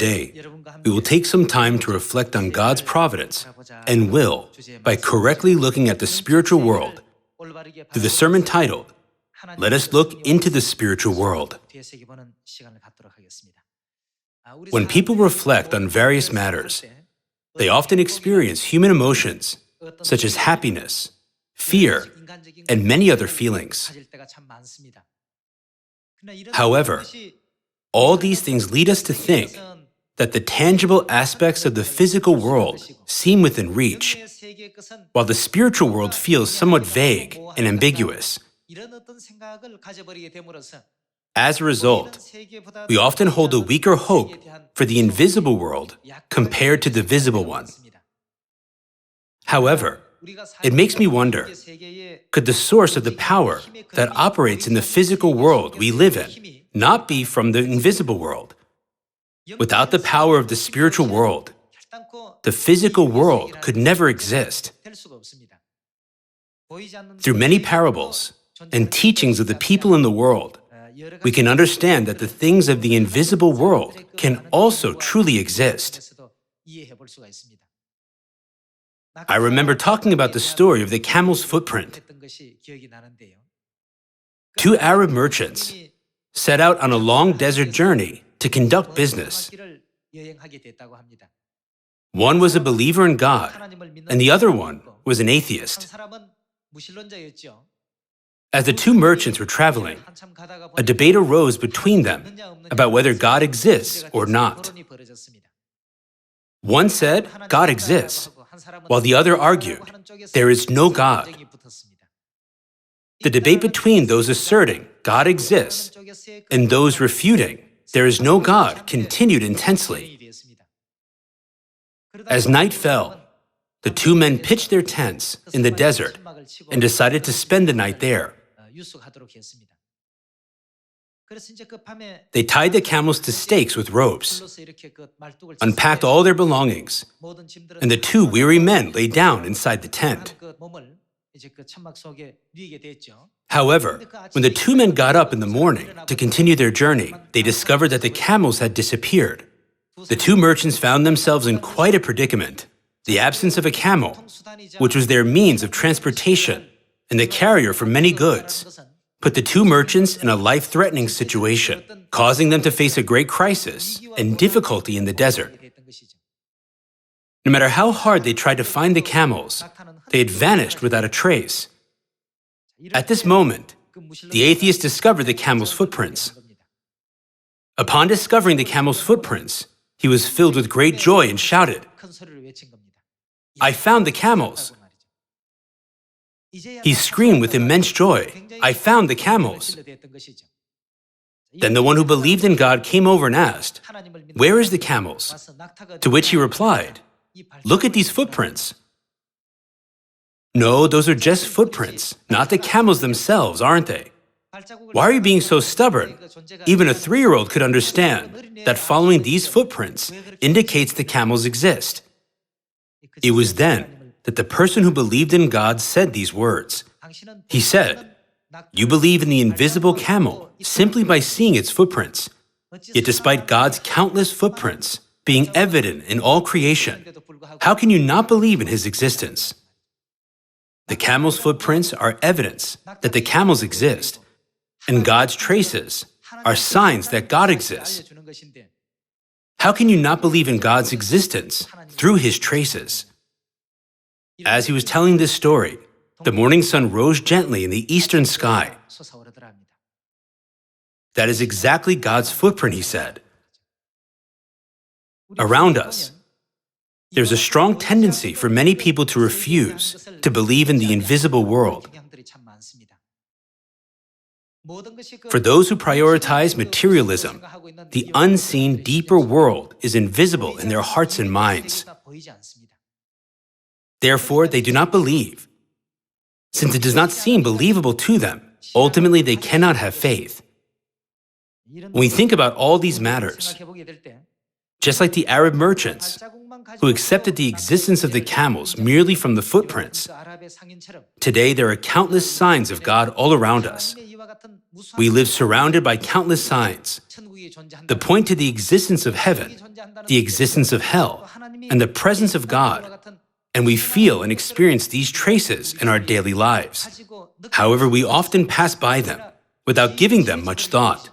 Today, we will take some time to reflect on God's providence and will by correctly looking at the spiritual world through the sermon titled, Let Us Look into the Spiritual World. When people reflect on various matters, they often experience human emotions such as happiness, fear, and many other feelings. However, all these things lead us to think that the tangible aspects of the physical world seem within reach, while the spiritual world feels somewhat vague and ambiguous. As a result, we often hold a weaker hope for the invisible world compared to the visible one. However, it makes me wonder, could the source of the power that operates in the physical world we live in not be from the invisible world? Without the power of the spiritual world, the physical world could never exist. Through many parables and teachings of the people in the world, we can understand that the things of the invisible world can also truly exist. I remember talking about the story of the camel's footprint. Two Arab merchants set out on a long desert journey to conduct business. One was a believer in God, and the other one was an atheist. As the two merchants were traveling, a debate arose between them about whether God exists or not. One said, God exists, while the other argued, there is no God. The debate between those asserting God exists and those refuting there is no God continued intensely. As night fell, the two men pitched their tents in the desert and decided to spend the night there. They tied the camels to stakes with ropes, unpacked all their belongings, and the two weary men lay down inside the tent. However, when the two men got up in the morning to continue their journey, they discovered that the camels had disappeared. The two merchants found themselves in quite a predicament. The absence of a camel, which was their means of transportation and the carrier for many goods, put the two merchants in a life-threatening situation, causing them to face a great crisis and difficulty in the desert. No matter how hard they tried to find the camels, they had vanished without a trace. At this moment, the atheist discovered the camel's footprints. Upon discovering the camel's footprints, he was filled with great joy and shouted, "I found the camels!" He screamed with immense joy, "I found the camels!" Then the one who believed in God came over and asked, "Where is the camels?" To which he replied, "Look at these footprints." "No, those are just footprints, not the camels themselves, aren't they? Why are you being so stubborn? Even a 3-year-old could understand that following these footprints indicates the camels exist." It was then that the person who believed in God said these words. He said, "You believe in the invisible camel simply by seeing its footprints. Yet despite God's countless footprints being evident in all creation, how can you not believe in his existence?" The camel's footprints are evidence that the camels exist, and God's traces are signs that God exists. How can you not believe in God's existence through his traces? As he was telling this story, the morning sun rose gently in the eastern sky. That is exactly God's footprint, he said. Around us, there's a strong tendency for many people to refuse to believe in the invisible world. For those who prioritize materialism, the unseen, deeper world is invisible in their hearts and minds. Therefore, they do not believe. Since it does not seem believable to them, ultimately they cannot have faith. When we think about all these matters, just like the Arab merchants, who accepted the existence of the camels merely from the footprints, today there are countless signs of God all around us. We live surrounded by countless signs, They point to the existence of heaven, the existence of hell, and the presence of God, and we feel and experience these traces in our daily lives. However, we often pass by them without giving them much thought.